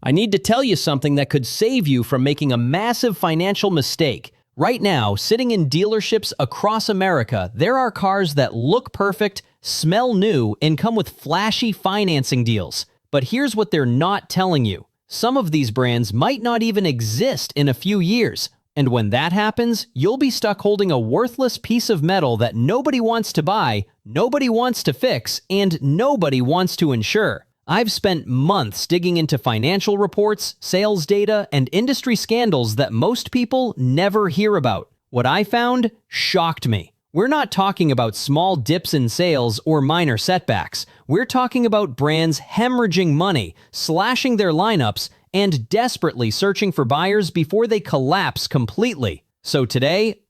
I need to tell you something that could save you from making a massive financial mistake. Right now, sitting in dealerships across America, there are cars that look perfect, smell new, and come with flashy financing deals. But here's what they're not telling you. Some of these brands might not even exist in a few years. And when that happens, you'll be stuck holding a worthless piece of metal that nobody wants to buy, nobody wants to fix, and nobody wants to insure. I've spent months digging into financial reports, sales data, and industry scandals that most people never hear about. What I found shocked me. We're not talking about small dips in sales or minor setbacks. We're talking about brands hemorrhaging money, slashing their lineups, and desperately searching for buyers before they collapse completely. So today,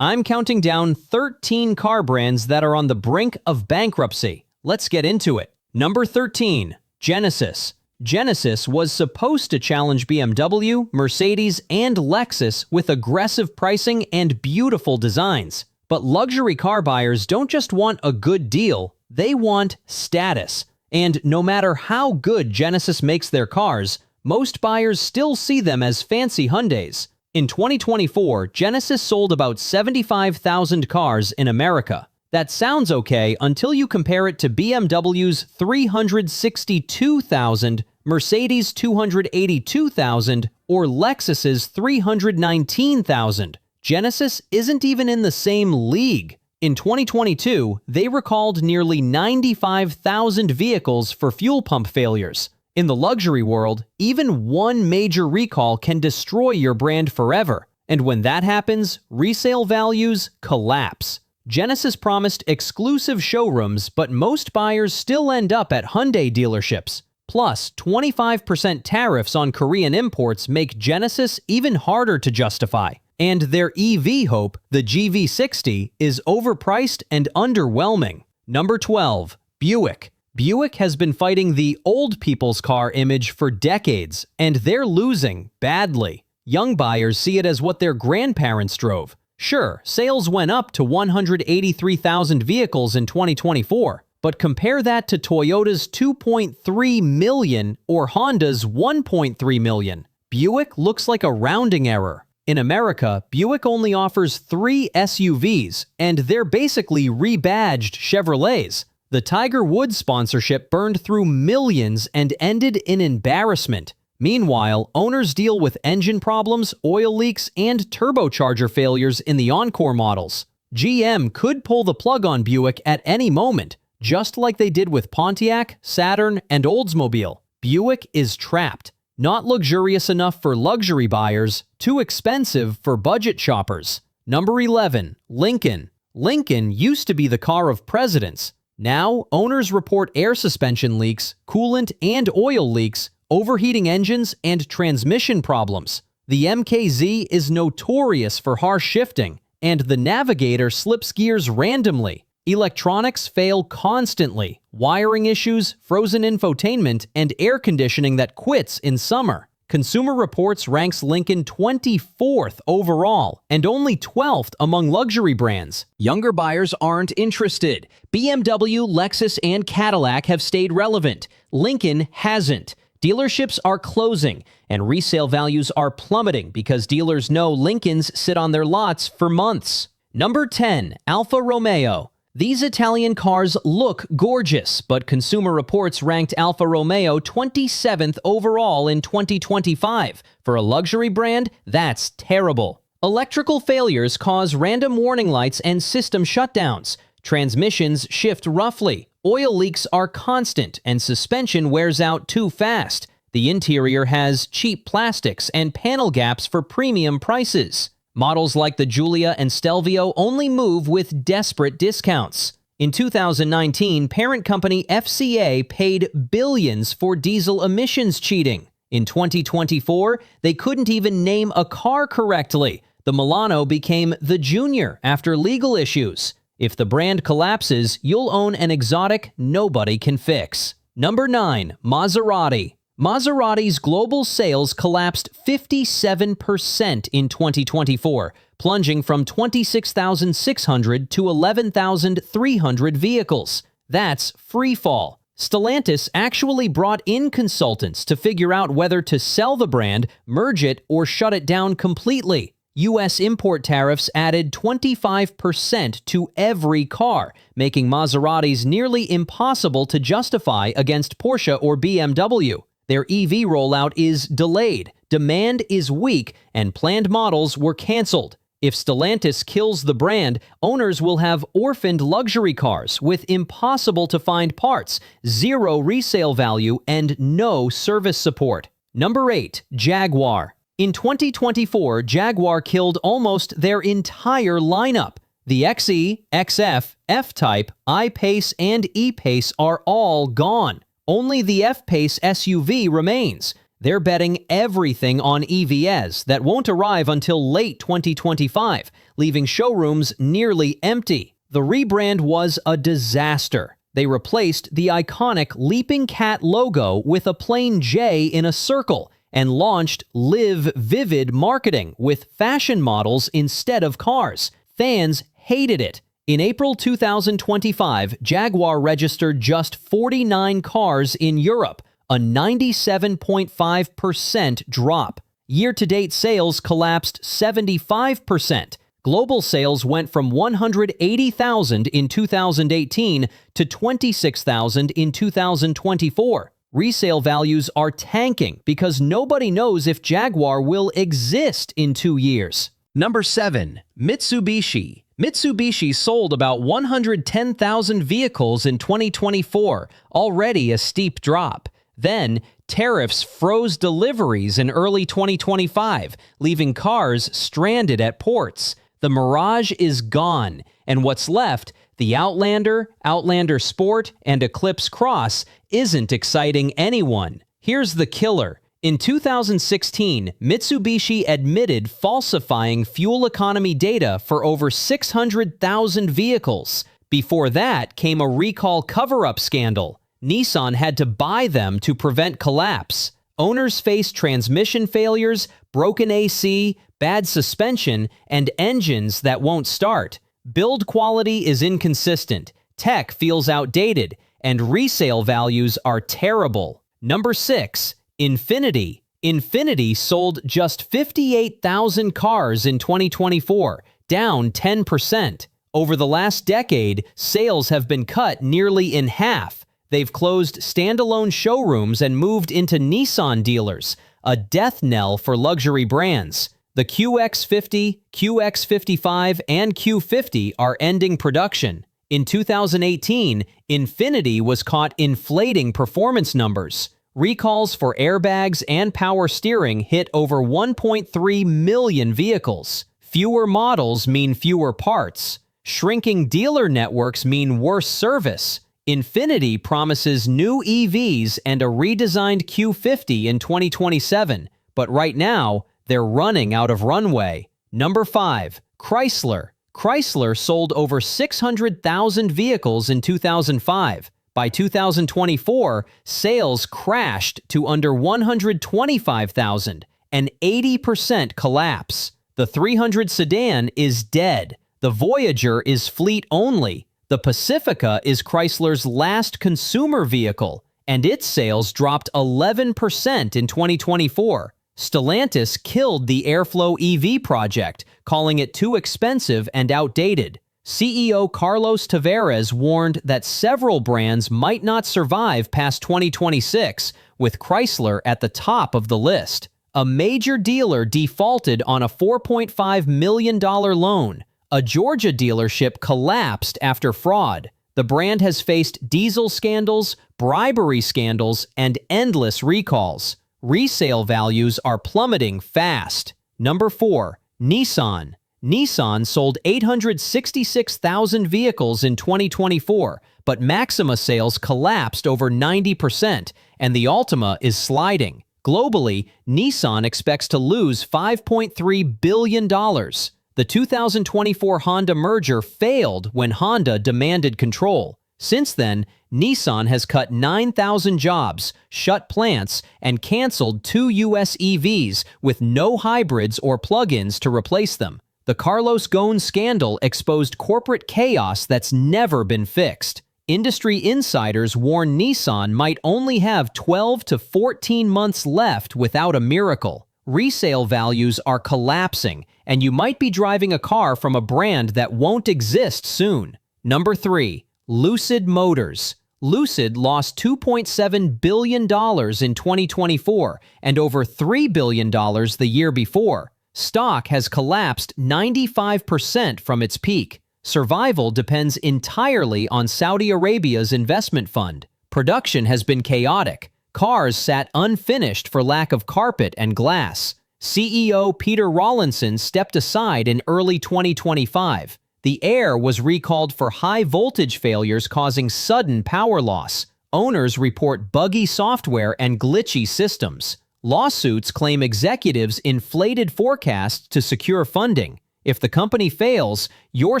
I'm counting down 13 car brands that are on the brink of bankruptcy. Let's get into it. Number 13, Genesis. Genesis was supposed to challenge BMW, Mercedes, and Lexus with aggressive pricing and beautiful designs. But luxury car buyers don't just want a good deal, they want status. And no matter how good Genesis makes their cars, most buyers still see them as fancy Hyundais. In 2024, Genesis sold about 75,000 cars in America. That sounds okay until you compare it to BMW's 362,000, Mercedes' 282,000, or Lexus's 319,000. Genesis isn't even in the same league. In 2022, they recalled nearly 95,000 vehicles for fuel pump failures. In the luxury world, even one major recall can destroy your brand forever. And when that happens, resale values collapse. Genesis promised exclusive showrooms, but most buyers still end up at Hyundai dealerships. Plus, 25% tariffs on Korean imports make Genesis even harder to justify. And their EV hope, the GV60, is overpriced and underwhelming. Number 12, Buick. Buick has been fighting the old people's car image for decades, and they're losing badly. Young buyers see it as what their grandparents drove. Sure, sales went up to 183,000 vehicles in 2024, but compare that to Toyota's 2.3 million or Honda's 1.3 million. Buick looks like a rounding error. In America, Buick only offers 3 SUVs, and they're basically rebadged Chevrolets. The Tiger Woods sponsorship burned through millions and ended in embarrassment. Meanwhile, owners deal with engine problems, oil leaks, and turbocharger failures in the Encore models. GM could pull the plug on Buick at any moment, just like they did with Pontiac, Saturn, and Oldsmobile. Buick is trapped. Not luxurious enough for luxury buyers, too expensive for budget shoppers. Number 11, Lincoln. Lincoln used to be the car of presidents. Now, owners report air suspension leaks, coolant and oil leaks, overheating engines, and transmission problems. The MKZ is notorious for harsh shifting, and the Navigator slips gears randomly. Electronics fail constantly, wiring issues, frozen infotainment, and air conditioning that quits in summer. Consumer Reports ranks Lincoln 24th overall and only 12th among luxury brands. Younger buyers aren't interested. BMW, Lexus, and Cadillac have stayed relevant. Lincoln hasn't. Dealerships are closing, and resale values are plummeting because dealers know Lincolns sit on their lots for months. Number 10, Alfa Romeo. These Italian cars look gorgeous, but Consumer Reports ranked Alfa Romeo 27th overall in 2025. For a luxury brand, that's terrible. Electrical failures cause random warning lights and system shutdowns. Transmissions shift roughly. Oil leaks are constant, and suspension wears out too fast. The interior has cheap plastics and panel gaps for premium prices. Models like the Giulia and Stelvio only move with desperate discounts. In 2019, parent company FCA paid billions for diesel emissions cheating. In 2024, they couldn't even name a car correctly. The Milano became the Junior after legal issues. If the brand collapses, you'll own an exotic nobody can fix. Number 9, Maserati. Maserati's global sales collapsed 57% in 2024, plunging from 26,600 to 11,300 vehicles. That's free fall. Stellantis actually brought in consultants to figure out whether to sell the brand, merge it, or shut it down completely. U.S. import tariffs added 25% to every car, making Maseratis nearly impossible to justify against Porsche or BMW. Their EV rollout is delayed, demand is weak, and planned models were canceled. If Stellantis kills the brand, owners will have orphaned luxury cars with impossible-to-find parts, zero resale value, and no service support. Number 8. Jaguar. In 2024, Jaguar killed almost their entire lineup. The XE, XF, F-Type, I-Pace, and E-Pace are all gone. Only the F-Pace SUV remains. They're betting everything on EVs that won't arrive until late 2025, leaving showrooms nearly empty. The rebrand was a disaster. They replaced the iconic Leaping Cat logo with a plain J in a circle and launched Live Vivid marketing with fashion models instead of cars. Fans hated it. In April 2025, Jaguar registered just 49 cars in Europe, a 97.5% drop. Year-to-date sales collapsed 75%. Global sales went from 180,000 in 2018 to 26,000 in 2024. Resale values are tanking because nobody knows if Jaguar will exist in 2 years. Number 7. Mitsubishi. Mitsubishi sold about 110,000 vehicles in 2024, already a steep drop. Then, tariffs froze deliveries in early 2025, leaving cars stranded at ports. The Mirage is gone, and what's left, the Outlander, Outlander Sport, and Eclipse Cross, isn't exciting anyone. Here's the killer. In 2016, Mitsubishi admitted falsifying fuel economy data for over 600,000 vehicles. Before that came a recall cover-up scandal. Nissan had to buy them to prevent collapse. Owners faced transmission failures, broken AC, bad suspension, and engines that won't start. Build quality is inconsistent, tech feels outdated, and resale values are terrible. Number 6. Infiniti. Infiniti sold just 58,000 cars in 2024, down 10%. Over the last decade, sales have been cut nearly in half. They've closed standalone showrooms and moved into Nissan dealers, a death knell for luxury brands. The QX50, QX55, and Q50 are ending production. In 2018, Infiniti was caught inflating performance numbers. Recalls for airbags and power steering hit over 1.3 million vehicles. Fewer models mean fewer parts. Shrinking dealer networks mean worse service. Infiniti promises new EVs and a redesigned Q50 in 2027, but right now, they're running out of runway. Number 5. Chrysler. Chrysler sold over 600,000 vehicles in 2005. By 2024, sales crashed to under 125,000, an 80% collapse. The 300 sedan is dead. The Voyager is fleet only. The Pacifica is Chrysler's last consumer vehicle, and its sales dropped 11% in 2024. Stellantis killed the Airflow EV project, calling it too expensive and outdated. CEO Carlos Tavares warned that several brands might not survive past 2026, with Chrysler at the top of the list. A major dealer defaulted on a $4.5 million loan. A Georgia dealership collapsed after fraud. The brand has faced diesel scandals, bribery scandals, and endless recalls. Resale values are plummeting fast. Number 4. Nissan. Nissan sold 866,000 vehicles in 2024, but Maxima sales collapsed over 90%, and the Altima is sliding. Globally, Nissan expects to lose $5.3 billion. The 2024 Honda merger failed when Honda demanded control. Since then, Nissan has cut 9,000 jobs, shut plants, and canceled 2 U.S. EVs with no hybrids or plug-ins to replace them. The Carlos Ghosn scandal exposed corporate chaos that's never been fixed. Industry insiders warn Nissan might only have 12 to 14 months left without a miracle. Resale values are collapsing, and you might be driving a car from a brand that won't exist soon. Number 3. Lucid Motors. Lucid lost $2.7 billion in 2024 and over $3 billion the year before. Stock has collapsed 95% from its peak. Survival depends entirely on Saudi Arabia's investment fund. Production has been chaotic. Cars sat unfinished for lack of carpet and glass. CEO Peter Rawlinson stepped aside in early 2025. The Air was recalled for high-voltage failures causing sudden power loss. Owners report buggy software and glitchy systems. Lawsuits claim executives inflated forecasts to secure funding. If the company fails, your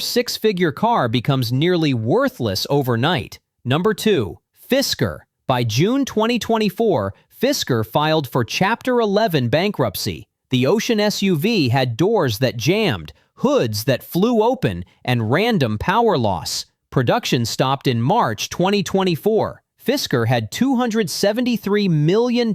six-figure car becomes nearly worthless overnight. Number 2. Fisker. By June 2024, Fisker filed for Chapter 11 bankruptcy. The Ocean SUV had doors that jammed, hoods that flew open, and random power loss. Production stopped in March 2024. Fisker had $273 million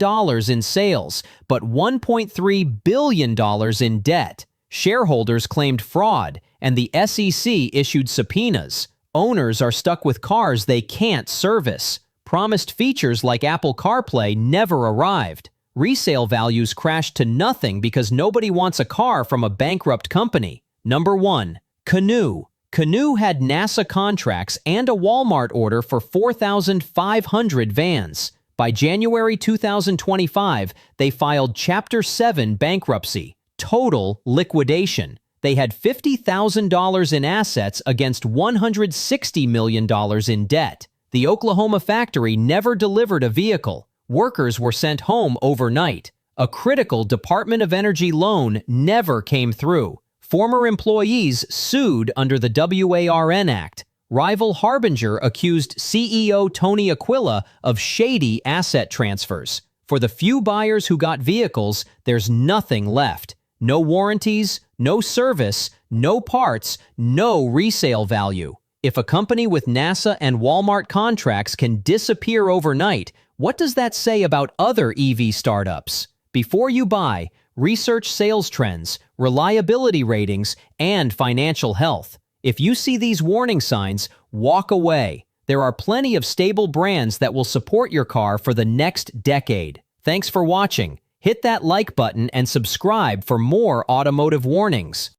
in sales, but $1.3 billion in debt. Shareholders claimed fraud, and the SEC issued subpoenas. Owners are stuck with cars they can't service. Promised features like Apple CarPlay never arrived. Resale values crashed to nothing because nobody wants a car from a bankrupt company. Number 1. Canoo. Canoo had NASA contracts and a Walmart order for 4,500 vans. By January 2025, they filed Chapter 7 bankruptcy. Total liquidation. They had $50,000 in assets against $160 million in debt. The Oklahoma factory never delivered a vehicle. Workers were sent home overnight. A critical Department of Energy loan never came through. Former employees sued under the WARN Act. Rival Harbinger accused CEO Tony Aquila of shady asset transfers. For the few buyers who got vehicles, there's nothing left. No warranties, no service, no parts, no resale value. If a company with NASA and Walmart contracts can disappear overnight, what does that say about other EV startups? Before you buy, research sales trends, reliability ratings, and financial health. If you see these warning signs, walk away. There are plenty of stable brands that will support your car for the next decade. Thanks for watching. Hit that like button and subscribe for more automotive warnings.